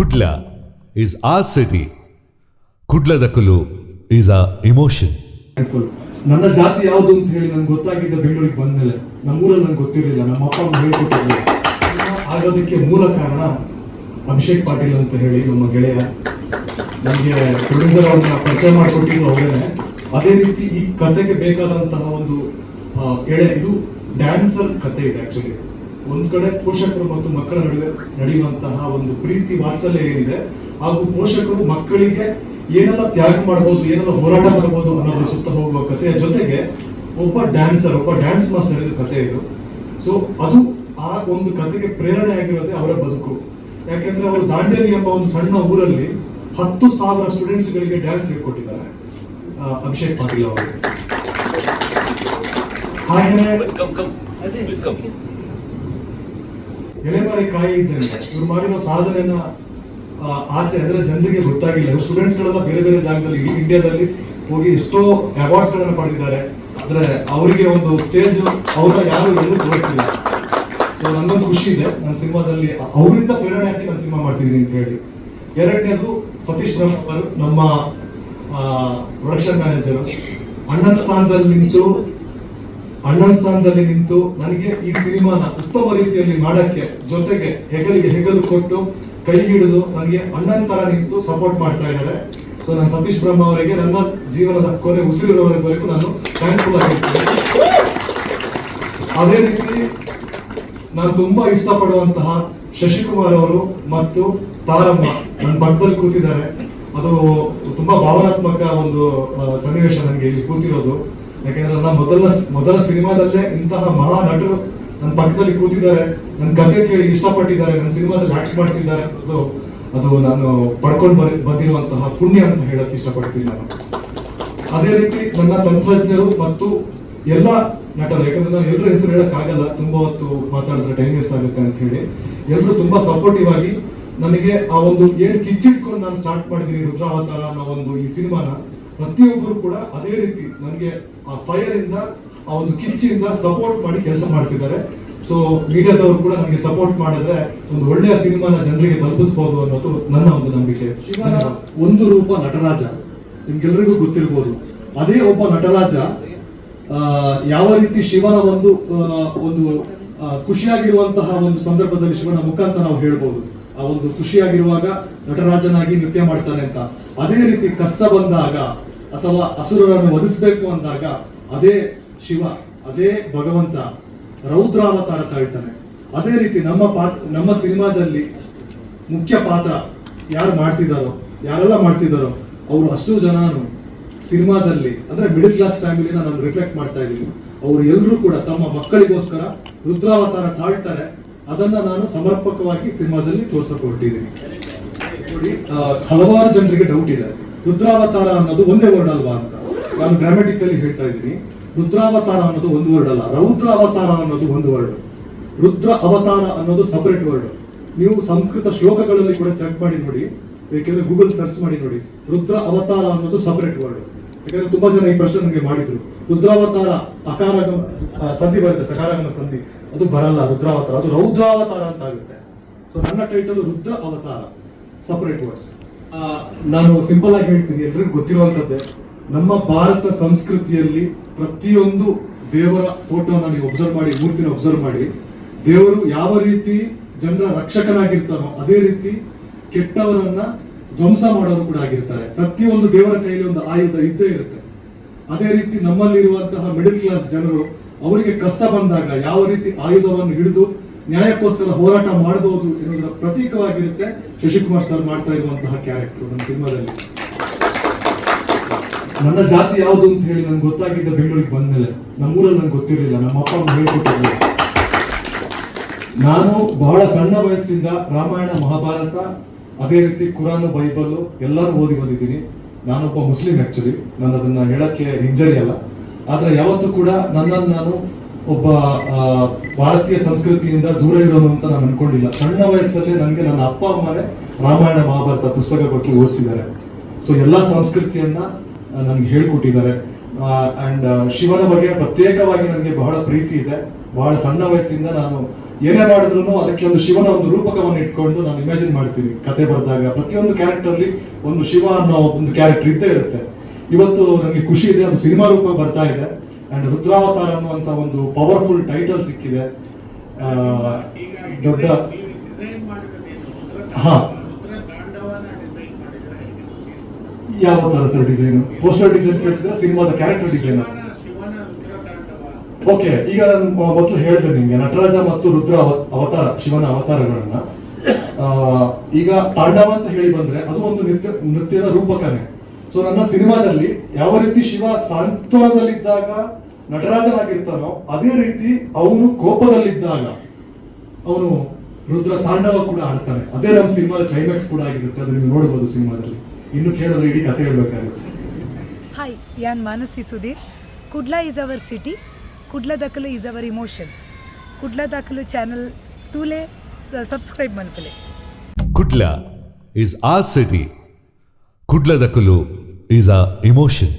Kudla is our city. Kudladakulu is our emotion. ನನ್ನ ಜಾತಿ ಯಾವುದು ಅಂತ ಹೇಳಿ ನನಗೆ ಗೊತ್ತಾಗಿದ್ದ ಬೆಂಗಳೂರಿಗೆ ಬಂದ್ಮೇಲೆ ನಮ್ಮೂರಲ್ಲಿ ನನಗೆ ಗೊತ್ತಿರಲಿಲ್ಲ, ನಮ್ಮ ಅಪ್ಪ ಅಮ್ಮ ಹೇಳ್ಕೊಟ್ಟಿರಲಿಲ್ಲ. ಆಗೋದಕ್ಕೆ ಮೂಲ ಕಾರಣ ಅಭಿಷೇಕ್ ಪಾಟೀಲ್ ಅಂತ ಹೇಳಿ ನಮ್ಮ ಗೆಳೆಯ ನನಗೆ ಪ್ರೊಡ್ಯೂಸರ್ ಅವ್ರನ್ನ ಪರಿಚಯ ಮಾಡಿಕೊಟ್ಟಿದ್ದು ಅವರೇನೆ. ಅದೇ ರೀತಿ ಈ ಕತೆಗೆ ಬೇಕಾದಂತಹ ಒಂದು ಇದು ಡ್ಯಾನ್ಸರ್ ಕತೆ ಇದೆ. ಆಕ್ಚುಲಿ ಒಂದು ಕಡೆ ಪೋಷಕರು ಮತ್ತು ಮಕ್ಕಳ ನಡುವೆ ನಡೆಯುವಂತಹ ಒಂದು ಪ್ರೀತಿ ವಾತ್ಸಲ್ಯ ಏನಿದೆ, ಹಾಗೂ ಪೋಷಕರು ಮಕ್ಕಳಿಗೆ ಏನೆಲ್ಲ ತ್ಯಾಗ ಮಾಡ್ಬೋದು, ಏನೆಲ್ಲ ಹೋರಾಟ ಮಾಡ್ಬೋದು ಅನ್ನೋದ್ರ ಸುತ್ತ ಹೋಗುವ ಕಥೆಯ ಜೊತೆಗೆ ಒಬ್ಬ ಡ್ಯಾನ್ಸ್ ಮಾಸ್ಟರ್ ಇದು ಕಥೆ ಇದು. ಸೊ ಅದು ಆ ಒಂದು ಕಥೆಗೆ ಪ್ರೇರಣೆ ಆಗಿರೋದೇ ಅವರ ಬದುಕು. ಯಾಕೆಂದ್ರೆ ಅವರು ದಾಂಡೇಲಿ ಎಂಬ ಒಂದು ಸಣ್ಣ ಊರಲ್ಲಿ 10,000 ಸ್ಟೂಡೆಂಟ್ಸ್ಗಳಿಗೆ ಡ್ಯಾನ್ಸ್ ಹೇಳ್ಕೊಟ್ಟಿದ್ದಾರೆ ಅಭಿಷೇಕ್ ಪಾಟೀಲ್ ಅವರು. ಹಾಗೆಯೇ ಎಲೆಮಾರಿ ಕಾಯಿ ಇದ್ದಂಗೆ ಇವ್ರು ಮಾಡಿರೋ ಸಾಧನೆಯನ್ನ ಆಚೆ ಅಂದ್ರೆ ಜನರಿಗೆ ಗೊತ್ತಾಗಿಲ್ಲ. ಇವ್ರು ಸ್ಟೂಡೆಂಟ್ಸ್ ಗಳೆಲ್ಲ ಬೇರೆ ಬೇರೆ ಜಾಗದಲ್ಲಿ ಇಡೀ ಇಂಡಿಯಾದಲ್ಲಿ ಹೋಗಿ ಎಷ್ಟೋ ಅವಾರ್ಡ್ಸ್ ಗಳನ್ನ ಪಡೆದಿದ್ದಾರೆ. ಆದ್ರೆ ಅವರಿಗೆ ಒಂದು ಸ್ಟೇಜ್ ಅವ್ರನ್ನ ಯಾರು ಎಲ್ಲೂ ತೋರಿಸಿಲ್ಲ. ಸೊ ನನ್ನೊಂದು ಖುಷಿ ಇದೆ, ನನ್ನ ಸಿನಿಮಾದಲ್ಲಿ ಅವರಿಂದ ಪ್ರೇರಣೆ ಆಗಿ ನಾನು ಸಿನಿಮಾ ಮಾಡ್ತಿದ್ದೀನಿ ಅಂತ ಹೇಳಿ. ಎರಡನೇದು ಸತೀಶ್ ಬ್ರಹ್ಮ ಅವರು ನಮ್ಮ ಪ್ರೊಡಕ್ಷನ್ ಮ್ಯಾನೇಜರು ಅಣ್ಣನ ಸ್ಥಾನದಲ್ಲಿ ನಿಂತು ನನಗೆ ಈ ಸಿನಿಮಾನ ಉತ್ತಮ ರೀತಿಯಲ್ಲಿ ಮಾಡಕ್ಕೆ, ಜೊತೆಗೆ ಹೆಗಲಿಗೆ ಹೆಗಲು ಕೊಟ್ಟು ಕೈ ಹಿಡಿದು ನನಗೆ ಅಣ್ಣನ ತರ ನಿಂತು ಸಪೋರ್ಟ್ ಮಾಡ್ತಾ ಇದ್ದಾರೆ. ಸೊ ನಾನು ಸತೀಶ್ ಬ್ರಹ್ಮ ಅವರಿಗೆ ನನ್ನ ಜೀವನದ ಕೊನೆ ಉಸಿರಿರೋವರೆಗೂ ನಾನು ಥ್ಯಾಂಕ್ಫುಲ್ ಆಗಿರ್ತೀನಿ. ಅದೇ ರೀತಿ ನಾನು ತುಂಬಾ ಇಷ್ಟಪಡುವಂತಹ ಶಶಿಕುಮಾರ್ ಅವರು ಮತ್ತು ತಾರಮ್ಮ ನನ್ನ ಪಕ್ಕದಲ್ಲಿ ಕೂತಿದ್ದಾರೆ. ಅದು ತುಂಬಾ ಭಾವನಾತ್ಮಕ ಒಂದು ಸನ್ನಿವೇಶ ನನಗೆ ಇಲ್ಲಿ ಕೂತಿರೋದು. ಯಾಕೆಂದ್ರೆ ನನ್ನ ಮೊದಲ ಸಿನಿಮಾದಲ್ಲೇ ಇಂತಹ ಮಹಾ ನಟರು ನನ್ನ ಪಕ್ಕದಲ್ಲಿ ಕೂತಿದ್ದಾರೆ, ನನ್ನ ಕಥೆ ಕೇಳಿ ಇಷ್ಟಪಟ್ಟಿದ್ದಾರೆ, ನನ್ನ ಸಿನಿಮಾದಲ್ಲಿ ಆಕ್ಟ್ ಮಾಡ್ತಿದ್ದಾರೆ ಅನ್ನೋದು ಅದು ನಾನು ಪಡ್ಕೊಂಡು ಬಂದಿರುವಂತಹ ಪುಣ್ಯ ಅಂತ ಹೇಳಕ್ ಇಷ್ಟಪಡ್ತೀನಿ ನಾನು. ಅದೇ ರೀತಿ ನನ್ನ ತಂತ್ರಜ್ಞರು ಮತ್ತು ಎಲ್ಲ ನಟರು, ಯಾಕಂದ್ರೆ ನಾನು ಎಲ್ಲರ ಹೆಸರು ಹೇಳಕ್ ಆಗಲ್ಲ, ತುಂಬಾ ಹೊತ್ತು ಮಾತಾಡಿದ್ರೆ ಟೈಮ್ ವೇಸ್ಟ್ ಆಗುತ್ತೆ ಅಂತ ಹೇಳಿ ಎಲ್ಲರೂ ತುಂಬಾ ಸಪೋರ್ಟಿವ್ ಆಗಿ ನನಗೆ ಆ ಒಂದು ಏನ್ ಕಿಚ್ಚಿಟ್ಕೊಂಡು ನಾನು ಸ್ಟಾರ್ಟ್ ಮಾಡಿದೀನಿ ರುದ್ರಾವತಾರ ಅನ್ನೋ ಒಂದು ಈ ಸಿನಿಮಾನ, ಪ್ರತಿಯೊಬ್ಬರು ಕೂಡ ಅದೇ ರೀತಿ ನನಗೆ ಆ ಫೈರ್ ಇಂದ ಆ ಒಂದು ಕಿಚ್ಚಿಂದ ಸಪೋರ್ಟ್ ಮಾಡಿ ಕೆಲಸ ಮಾಡ್ತಿದ್ದಾರೆ. ಸೊ ಮೀಡಿಯಾದವರು ಕೂಡ ನನಗೆ ಸಪೋರ್ಟ್ ಮಾಡಿದ್ರೆ ಒಂದು ಒಳ್ಳೆಯ ಸಿನಿಮಾನ ಜನರಿಗೆ ತಲುಪಿಸಬಹುದು ಅನ್ನೋದು ನನ್ನ ಒಂದು ನಂಬಿಕೆ. ಶಿವನ ಒಂದು ರೂಪ ನಟರಾಜ, ನಿಮ್ಗೆಲ್ಲರಿಗೂ ಗೊತ್ತಿರ್ಬೋದು. ಅದೇ ಒಬ್ಬ ನಟರಾಜ ಯಾವ ರೀತಿ ಶಿವನ ಒಂದು ಖುಷಿಯಾಗಿರುವಂತಹ ಒಂದು ಸಂದರ್ಭದಲ್ಲಿ ಶಿವನ ಮುಖಾಂತರ ನಾವು ಹೇಳ್ಬೋದು, ಆ ಒಂದು ಖುಷಿಯಾಗಿರುವಾಗ ನಟರಾಜನಾಗಿ ನೃತ್ಯ ಮಾಡ್ತಾನೆ ಅಂತ. ಅದೇ ರೀತಿ ಕಷ್ಟ ಬಂದಾಗ ಅಥವಾ ಅಸುರರನ್ನು ವಧಿಸಬೇಕು ಅಂದಾಗ ಅದೇ ಶಿವ, ಅದೇ ಭಗವಂತ ರೌದ್ರಾವತಾರ ತಾಳ್ತಾನೆ. ಅದೇ ರೀತಿ ನಮ್ಮ ಸಿನಿಮಾದಲ್ಲಿ ಮುಖ್ಯ ಪಾತ್ರ ಯಾರೆಲ್ಲ ಮಾಡ್ತಿದ್ದಾರೋ ಅವರು ಅಷ್ಟು ಜನನು ಸಿನಿಮಾದಲ್ಲಿ ಅಂದ್ರೆ ಮಿಡಲ್ ಕ್ಲಾಸ್ ಫ್ಯಾಮಿಲಿನ ನಾನು ರಿಫ್ಲೆಕ್ಟ್ ಮಾಡ್ತಾ ಇದ್ದೀನಿ. ಅವರು ಎಲ್ಲರೂ ಕೂಡ ತಮ್ಮ ಮಕ್ಕಳಿಗೋಸ್ಕರ ರುದ್ರಾವತಾರ ತಾಳ್ತಾರೆ. ಅದನ್ನ ನಾನು ಸಮರ್ಪಕವಾಗಿ ಸಿನಿಮಾದಲ್ಲಿ ತೋರಿಸಿಕೊಟ್ಟಿದ್ದೀನಿ. ನೋಡಿ, ಹಲವಾರು ಜನರಿಗೆ ಡೌಟ್ ಇದೆ, ರುದ್ರಾವತಾರ ಅನ್ನೋದು ಒಂದೇ ವರ್ಡ್ ಅಲ್ವಾ ಅಂತ. ನಾನು ಗ್ರಾಮ್ಯಾಟಿಕಲಿ ಹೇಳ್ತಾ ಇದ್ದೀನಿ, ರುದ್ರಾವತಾರ ಅನ್ನೋದು ಒಂದು ವರ್ಡ್ ಅಲ್ಲ, ರೌದ್ರ ಅವತಾರ ಅನ್ನೋದು ಒಂದು ವರ್ಡ್. ರುದ್ರ ಅವತಾರ ಅನ್ನೋದು ಸಪರೇಟ್ ವರ್ಡ್. ನೀವು ಸಂಸ್ಕೃತ ಶ್ಲೋಕಗಳಲ್ಲಿ ಕೂಡ ಚೆಕ್ ಮಾಡಿ ನೋಡಿ, ಬೇಕಿದ್ರೆ ಗೂಗಲ್ ಸರ್ಚ್ ಮಾಡಿ ನೋಡಿ. ರುದ್ರ ಅವತಾರ ಅನ್ನೋದು ಸಪರೇಟ್ ವರ್ಡ್. ಯಾಕಂದ್ರೆ ತುಂಬಾ ಜನ ಈ ಪ್ರಶ್ನೆ ನನಗೆ ಮಾಡಿದ್ರು, ರುದ್ರಾವತಾರ ಅಕಾರಗಮ ಸಂಧಿ ಬರುತ್ತೆ, ಸಕಾರಾಗಮ ಸಂಧಿ, ಅದು ಬರಲ್ಲ ರುದ್ರಾವತಾರ, ಅದು ರೌದ್ರಾವತಾರ ಅಂತ ಆಗುತ್ತೆ. ಸೊ ನನ್ನ ಟೈಟಲ್ ರುದ್ರ ಅವತಾರ, ಸಪರೇಟ್ ವರ್ಡ್ಸ್. ನಾನು ಸಿಂಪಲ್ ಆಗಿ ಹೇಳ್ತೀನಿ, ಎಲ್ರಿಗೂ ಗೊತ್ತಿರುವಂತದ್ದೇ, ನಮ್ಮ ಭಾರತ ಸಂಸ್ಕೃತಿಯಲ್ಲಿ ಪ್ರತಿಯೊಂದು ದೇವರ ಫೋಟೋನ ನೀವು ಒಬ್ಸರ್ವ್ ಮಾಡಿ, ಮೂರ್ತಿನ ಒಬ್ಸರ್ವ್ ಮಾಡಿ, ದೇವರು ಯಾವ ರೀತಿ ಜನರ ರಕ್ಷಕನಾಗಿರ್ತಾನೋ ಅದೇ ರೀತಿ ಕೆಟ್ಟವರನ್ನ ಧ್ವಂಸ ಮಾಡೋರು ಕೂಡ ಆಗಿರ್ತಾರೆ. ಪ್ರತಿಯೊಂದು ದೇವರ ಕೈಯಲ್ಲಿ ಒಂದು ಆಯುಧ ಇದ್ದೇ ಇರುತ್ತೆ. ಅದೇ ರೀತಿ ನಮ್ಮಲ್ಲಿರುವಂತಹ ಮಿಡಲ್ ಕ್ಲಾಸ್ ಜನರು ಅವರಿಗೆ ಕಷ್ಟ ಬಂದಾಗ ಯಾವ ರೀತಿ ಆಯುಧವನ್ನು ಹಿಡಿದು ನ್ಯಾಯಕ್ಕೋಸ್ಕರ ಹೋರಾಟ ಮಾಡಬಹುದು ಎನ್ನುವುದರ ಪ್ರತೀಕವಾಗಿರುತ್ತೆ ಶಶಿಕುಮಾರ್ ಸರ್ ಮಾಡ್ತಾ ಇರುವಂತಹ ಕ್ಯಾರೆಕ್ಟರ್ ನನ್ನ ಸಿನಿಮಾದಲ್ಲಿ. ನನ್ನ ಜಾತಿ ಯಾವುದು ಅಂತ ಹೇಳಿ ನನ್ಗೆ ಗೊತ್ತಾಗಿದ್ದ ಬೆಂಗಳೂರಿಗೆ ಬಂದ್ಮೇಲೆ ನಮ್ಮೂರಲ್ಲಿ ನನ್ಗೆ ಗೊತ್ತಿರಲಿಲ್ಲ, ನಮ್ಮ ಅಪ್ಪ ಅಮ್ಮ ಹೇಳ್ಕೊಟ್ಟಿರಲಿಲ್ಲ. ನಾನು ಬಹಳ ಸಣ್ಣ ವಯಸ್ಸಿಂದ ರಾಮಾಯಣ, ಮಹಾಭಾರತ, ಅದೇ ರೀತಿ ಕುರಾನ್, ಬೈಬಲ್ ಎಲ್ಲಾನು ಓದಿ ಬಂದಿದ್ದೀನಿ. ನಾನೊಬ್ಬ ಮುಸ್ಲಿಂ ಆಕ್ಚುಲಿ, ನಾನು ಅದನ್ನ ಹೇಳಕ್ಕೆ ಹಿಂಜರಿ ಅಲ್ಲ. ಆದ್ರೆ ಯಾವತ್ತೂ ಕೂಡ ನನ್ನನ್ನು ನಾನು ಒಬ್ಬ ಭಾರತೀಯ ಸಂಸ್ಕೃತಿಯಿಂದ ದೂರ ಇರೋನು ಅಂತ ನಾನು ಅನ್ಕೊಂಡಿಲ್ಲ. ಸಣ್ಣ ವಯಸ್ಸಲ್ಲೇ ನನಗೆ ನನ್ನ ಅಪ್ಪ ಅಮ್ಮನೇ ರಾಮಾಯಣ, ಮಹಾಭಾರತ ಪುಸ್ತಕ ಕೊಟ್ಟು ಓದಿಸಿದ್ದಾರೆ. ಸೊ ಎಲ್ಲಾ ಸಂಸ್ಕೃತಿಯನ್ನ ನನಗೆ ಹೇಳ್ಕೊಟ್ಟಿದ್ದಾರೆ. ಅಂಡ್ ಶಿವನ ಬಗ್ಗೆ ಪ್ರತ್ಯೇಕವಾಗಿ ನನಗೆ ಬಹಳ ಪ್ರೀತಿ ಇದೆ. ಬಹಳ ಸಣ್ಣ ವಯಸ್ಸಿಂದ ನಾನು ಏನೇ ಮಾಡಿದ್ರು ಅದಕ್ಕೆ ಒಂದು ಶಿವನ ಒಂದು ರೂಪಕವನ್ನು ಇಟ್ಕೊಂಡು ನಾನು ಇಮ್ಯಾಜಿನ್ ಮಾಡ್ತೀನಿ. ಕತೆ ಬರೆದಾಗ ಪ್ರತಿಯೊಂದು ಕ್ಯಾರೆಕ್ಟರ್ಲಿ ಒಂದು ಶಿವ ಅನ್ನೋ ಒಂದು ಕ್ಯಾರೆಕ್ಟರ್ ಇದ್ದೇ ಇರುತ್ತೆ. ಇವತ್ತು ನನಗೆ ಖುಷಿ ಇದೆ, ಅದು ಸಿನಿಮಾ ರೂಪ ಬರ್ತಾ ಇದೆ. ಅಂಡ್ ರುದ್ರಾವತಾರ ಅನ್ನುವಂತ ಒಂದು ಪವರ್ಫುಲ್ ಟೈಟಲ್ ಸಿಕ್ಕಿದೆ. ದೊಡ್ಡ ಹಾ, ಯಾವ ತರ ಸರ್ ಡಿಸೈನ್? ಪೋಸ್ಟರ್ ಡಿಸೈನ್ ಕೇಳ್ತಿದ್ರೆ ಸಿನಿಮಾದ ಕ್ಯಾರೆಕ್ಟರ್ ಡಿಸೈನ್? ಓಕೆ, ಈಗ ನಾನು ಮೊದಲು ಹೇಳಿದೆ ನಿಮ್ಗೆ ನಟರಾಜ ಮತ್ತು ರುದ್ರ ಅವತಾರ, ಶಿವನ ಅವತಾರಗಳನ್ನ. ಈಗ ತಾಂಡವ ಅಂತ ಹೇಳಿ ಬಂದ್ರೆ ಅದು ಒಂದು ನೃತ್ಯದ ರೂಪಕನೇ. ಸೊ ನನ್ನ ಸಿನಿಮಾದಲ್ಲಿ ಯಾವ ರೀತಿ ಶಿವ ಸಾಂತ್ವನದಲ್ಲಿದ್ದಾಗ ನಟರಾಜನಾಗಿರ್ತಾನೋ ಅದೇ ರೀತಿ ಅವನು ಕೋಪದಲ್ಲಿದ್ದಾಗ ಅವನು ರುದ್ರ ತಾಂಡವ ಕೂಡ ಆಡ್ತಾನೆ. ಅದೇ ನಮ್ಮ ಸಿನಿಮಾದ ಕ್ಲೈಮ್ಯಾಕ್ಸ್ ಕೂಡ ಆಗಿರುತ್ತೆ. ಅದು ನೀವು ನೋಡಬಹುದು ಸಿನಿಮಾದಲ್ಲಿ. ಇನ್ನು ಕೇಳಿದ್ರೆ ಇಡೀ ಕತೆ ಹೇಳ್ಬೇಕಾಗುತ್ತೆ. ಹಾಯ್, ಯಾನ್ Manasi Sudhir. Kudla is our city, Kudla ದಕ್ಕಲು ಈಸ್ ಅವರ್ ಇಮೋಷನ್. ಕುಡ್ಲ ದಕ್ಕಲು ಚಾನಲ್ ತೂಲೆ ಸಬ್ಸ್ಕ್ರೈಬ್ ಮಲ್ಪಲೆ. Kudla is our city. Kudla Dakulu is our emotion.